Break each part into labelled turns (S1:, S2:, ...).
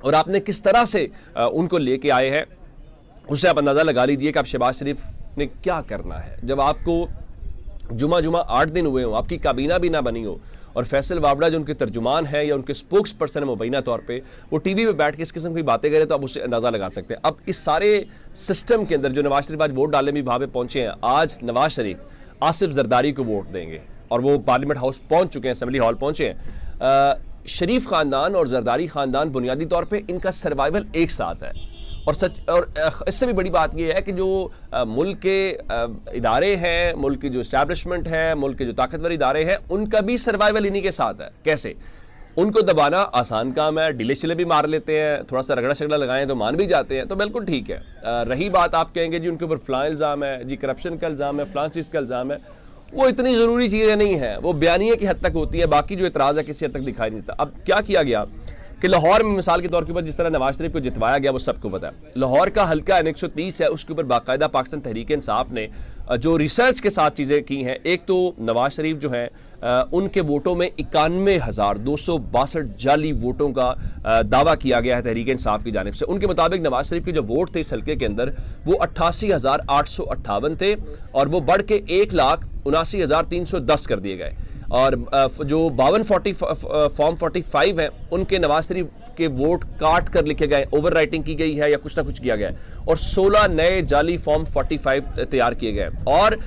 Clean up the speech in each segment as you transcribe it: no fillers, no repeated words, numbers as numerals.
S1: और आपने किस तरह से उनको लेके आए हैं, उससे आप अंदाज़ा लगा लीजिए कि आप शहबाज शरीफ ने क्या करना है। जब आपको जुमा 8 दिन हुए हों, आपकी काबीना भी ना बनी हो, और फैसल वावड़ा जो उनके तर्जुमान है या उनके स्पोक्स पर्सन है मुबैना तौर पे, वो टीवी पे बैठ के इस किस्म की बातें करें, तो आप उससे अंदाज़ा लगा सकते हैं। अब इस सारे सिस्टम के अंदर जो नवाज शरीफ आज वोट डालने भी वहाँ पे पहुंचे हैं, आज नवाज शरीफ आसिफ जरदारी को वोट देंगे और वो पार्लियामेंट हाउस पहुंच चुके हैं, असेंबली हॉल पहुंचे हैं। शरीफ खानदान और जरदारी खानदान बुनियादी तौर पर इनका सर्वाइवल एक साथ है। और इससे भी बड़ी बात यह है कि जो मुल्क के इदारे हैं, मुल्क की जो इस्टेब्लिशमेंट है, मुल्क के जो ताकतवर इदारे हैं, उनका भी सर्वाइवल इन्हीं के साथ है। कैसे? उनको दबाना आसान काम है, डिले चिले भी मार लेते हैं, थोड़ा सा रगड़ा शगड़ा लगाएं तो मान भी जाते हैं, तो बिल्कुल ठीक है। रही बात आप कहेंगे जी उनके ऊपर फलां इल्ज़ाम है, जी करप्शन का इल्ज़ाम है, फलां चीज़ का इल्ज़ाम है, वो इतनी ज़रूरी चीज़ें नहीं है, वो बयानिए की हद तक होती है, बाकी जो इतराज़ है किसी हद तक दिखाई नहीं देता। अब क्या किया गया कि लाहौर में मिसाल के तौर के ऊपर जिस तरह नवाज शरीफ को जितवाया गया वो सबको पता है। लाहौर का हल्का N130 है, उसके ऊपर बाकायदा पाकिस्तान तहरीक इंसाफ ने जो रिसर्च के साथ चीज़ें की हैं, एक तो नवाज शरीफ जो हैं उनके वोटों में 91,262 जाली वोटों का दावा किया गया है तहरीक इंसाफ की जानिब से। उनके मुताबिक नवाज शरीफ के जो वोट थे इस हल्के के अंदर वो 88,858 थे और वो बढ़ के 1,79,310 कर दिए गए। और जो 5240 फॉर्म 45 हैं उनके नवाज शरीफ के वोट काट कर लिखे गए, ओवर राइटिंग की गई है या कुछ ना कुछ किया गया है, और 16 नए जाली फॉर्म 45 तैयार किए गए। और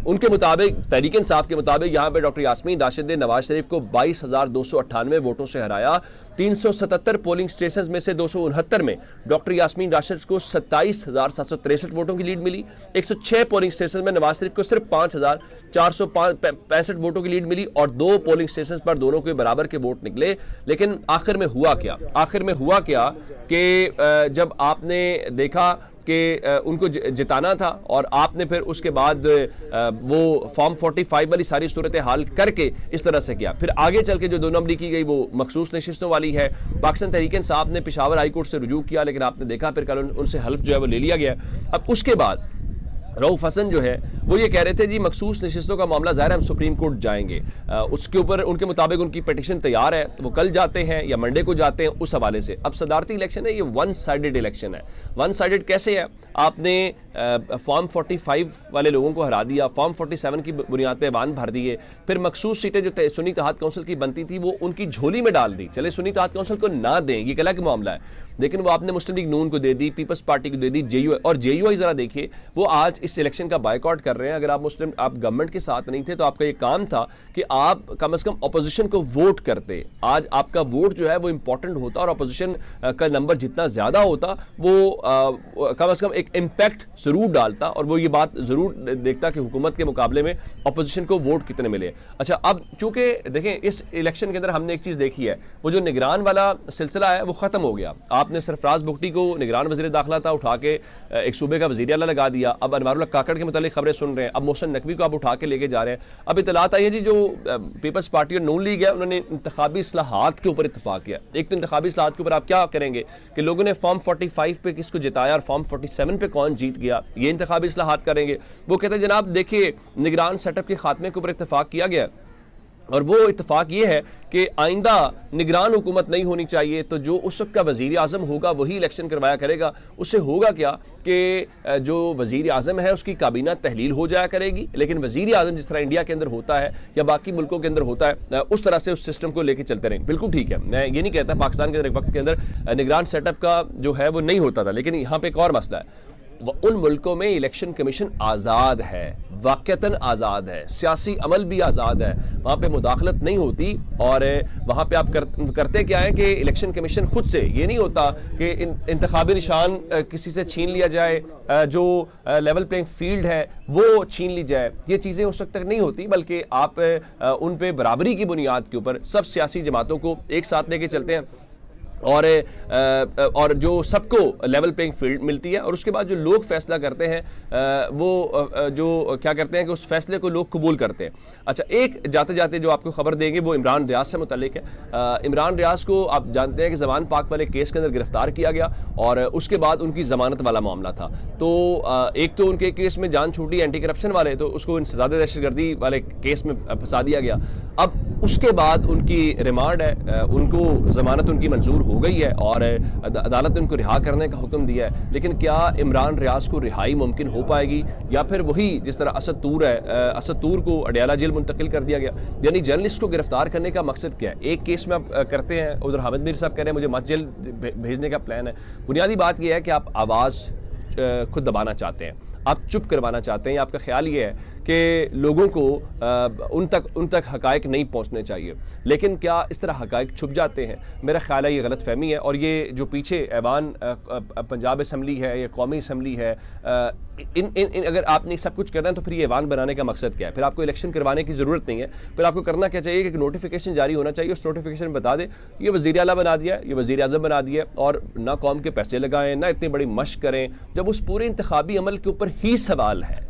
S1: उनके मुताबिक, तहरीक इंसाफ के मुताबिक, यहाँ पे डॉक्टर यास्मीन राशिद ने नवाज शरीफ को 22,298 वोटों से हराया। 377 पोलिंग स्टेशन में से 269 में डॉक्टर यास्मीन राशिद को 27,763 वोटों की लीड मिली। 106 पोलिंग स्टेशन में नवाज शरीफ को सिर्फ 5,465 वोटों की लीड मिली और 2 पोलिंग स्टेशन पर दोनों के बराबर के वोट निकले। लेकिन आखिर में हुआ क्या कि जब आपने देखा कि उनको जिताना था और आपने फिर उसके बाद वो फॉर्म 45 वाली सारी सूरत हाल करके इस तरह से किया। फिर आगे चल के जो 2 नंबरी की गई वो मखसूस नशिस्तों वाली है। पाकिस्तान तहरीक इंसाफ ने पेशावर हाई कोर्ट से रुजू किया, लेकिन आपने देखा फिर कल उनसे हल्फ जो है वो ले लिया गया। अब उसके बाद रऊफ हसन जो है वो ये कह रहे थे जी मखसूस नशिस्तों का मामला ज़ाहिर है हम सुप्रीम कोर्ट जाएंगे, उसके ऊपर उनके मुताबिक उनकी पिटीशन तैयार है, तो वो कल जाते हैं या मंडे को जाते हैं उस हवाले से। अब सदारती इलेक्शन है, ये 1 साइडेड इलेक्शन है। 1 साइडेड कैसे है? आपने फॉर्म 45 वाले लोगों को हरा दिया, फॉर्म 47 की बुनियाद पर ऐवान भर दिए, फिर मखसूस सीटें जो सुन्नी इत्तेहाद काउंसिल की बनती थी वो उनकी झोली में डाल दी। चले सुन्नी इत्तेहाद काउंसिल को ना दें, ये अलग मामला है, लेकिन वो आपने मुस्लिम लीग नून को दे दी, पीपल्स पार्टी को दे दी, JUI। और JUI जरा देखिए वो आज इस इलेक्शन का बायकॉट कर रहे हैं। अगर आप गवर्नमेंट के साथ नहीं थे तो आपका ये काम था कि आप कम से कम अपोजिशन को वोट करते। आज आपका वोट जो है वो इंपॉर्टेंट होता और अपोजिशन का नंबर जितना ज्यादा होता वो कम से कम एक इम्पैक्ट जरूर डालता और वो ये बात जरूर देखता कि हुकूमत के मुकाबले में अपोजिशन को वोट कितने मिले। अच्छा, अब चूंकि देखें इस इलेक्शन के अंदर हमने एक चीज देखी है, वो जो निगरान वाला सिलसिला है वो खत्म हो गया। आपने सरफराज बुगटी को निगरान वज़ीर दाखिला था उठा के एक सूबे का वज़ीर आला लगा दिया। अब अनवारुल्लाह काकड़ के मुतालिक खबरें सुन रहे हैं, अब मोहसिन नकवी को आप उठा के लेके जा रहे हैं। अब इतलात आई है जी जो पीपल्स पार्टी और नून लीग है उन्होंने इंतखाबी इस्लाहात के ऊपर इत्तफाक किया। एक तो इंतखाबी इस्लाहात के ऊपर आप क्या करेंगे कि लोगों ने फॉर्म 45 पे किसको जिताया और फॉर्म 47 पे कौन जीत गया, ये इंतखाबी इस्लाहात करेंगे। वो कहते हैं जनाब देखिए निगरान सेटअप के खात्मे के ऊपर इत्तफाक किया गया और वो इत्तफाक ये है कि आइंदा निगरान हुकूमत नहीं होनी चाहिए, तो जो उस वक्त का वज़ीर आज़म होगा वही इलेक्शन करवाया करेगा। उससे होगा क्या कि जो वज़ीर आज़म है उसकी काबीना तहलील हो जाया करेगी, लेकिन वज़ीर आज़म जिस तरह इंडिया के अंदर होता है या बाकी मुल्कों के अंदर होता है उस तरह से उस सिस्टम को लेकर चलते रहेंगे। बिल्कुल ठीक है, मैं ये नहीं कहता पाकिस्तान के वक्त के अंदर निगरान सेटअप का जो है वो नहीं होता था, लेकिन यहाँ पर एक और मसला है, उन मुल्कों में इलेक्शन कमीशन आज़ाद है, वाक़तन आज़ाद है, सियासी अमल भी आज़ाद है, वहाँ पे मुदाखलत नहीं होती। और वहाँ पे आप करते क्या है कि इलेक्शन कमीशन खुद से, ये नहीं होता कि इंतखाबी निशान किसी से छीन लिया जाए, जो लेवल प्लेइंग फील्ड है वो छीन ली जाए, ये चीज़ें उस वक्त तक नहीं होती, बल्कि आप उन पे बराबरी की बुनियाद के ऊपर सब सियासी जमातों को एक साथ लेके चलते हैं और जो सबको लेवल प्लेइंग फील्ड मिलती है। और उसके बाद जो लोग फैसला करते हैं वो जो क्या करते हैं कि उस फैसले को लोग कबूल करते हैं। अच्छा, एक जाते जाते जो आपको खबर देंगे वो इमरान रियाज से मुतालिक है। इमरान रियाज को आप जानते हैं कि ज़मान पाक वाले केस के अंदर गिरफ्तार किया गया और उसके बाद उनकी ज़मानत वाला मामला था। तो एक तो उनके केस में जान छूटी एंटी करप्शन वाले, तो उसको इंसदाद दहशतगर्दी वाले केस में फंसा दिया गया। अब उसके बाद उनकी रिमांड है, उनको ज़मानत उनकी मंजूर हो गई है और अदालत ने उनको रिहा करने का हुक्म दिया है, लेकिन क्या इमरान रियाज को रिहाई मुमकिन हो पाएगी, या फिर वही जिस तरह असद तूर है, असद तूर को अडयाला जेल मुंतकिल कर दिया गया। यानी जर्नलिस्ट को गिरफ्तार करने का मकसद क्या है? एक केस में आप करते हैं, उधर हामिद मीर साहब कह रहे हैं मुझे मत जेल भेजने का प्लान है। बुनियादी बात यह है कि आप आवाज़ खुद दबाना चाहते हैं, आप चुप करवाना चाहते हैं। आपका ख्याल ये है कि लोगों को उन तक हकायक नहीं पहुंचने चाहिए, लेकिन क्या इस तरह हकायक छुप जाते हैं? मेरा ख्याल है ये गलत फहमी है। और ये जो पीछे ऐवान पंजाब असम्बली है या कौमी असम्बली है, इन अगर आपने सब कुछ करना है तो फिर ये ऐवान बनाने का मकसद क्या है? फिर आपको इलेक्शन करवाने की ज़रूरत नहीं है। फिर आपको करना क्या चाहिए कि नोटिफिकेशन जारी होना चाहिए, उस नोटिफिकेशन में बता दें ये वज़ीर आला बना दिया, ये वज़ीर आज़म बना दिया, और ना कौम के पैसे लगाएं, ना इतनी बड़ी मशक करें। जब उस पूरे इंतखाबी अमल के ऊपर ही सवाल है,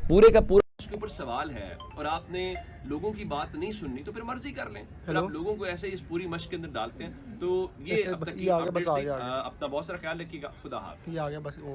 S1: पूरे का पूरा उसके ऊपर सवाल है, और आपने लोगों की बात नहीं सुननी, तो फिर मर्जी कर लें। फिर आप लोगों को ऐसे इस पूरी मशक के अंदर डालते हैं। तो ये अब तक की अपडेट्स थी। अपना बहुत सारा ख्याल रखिएगा। खुदा हाफ़िज़।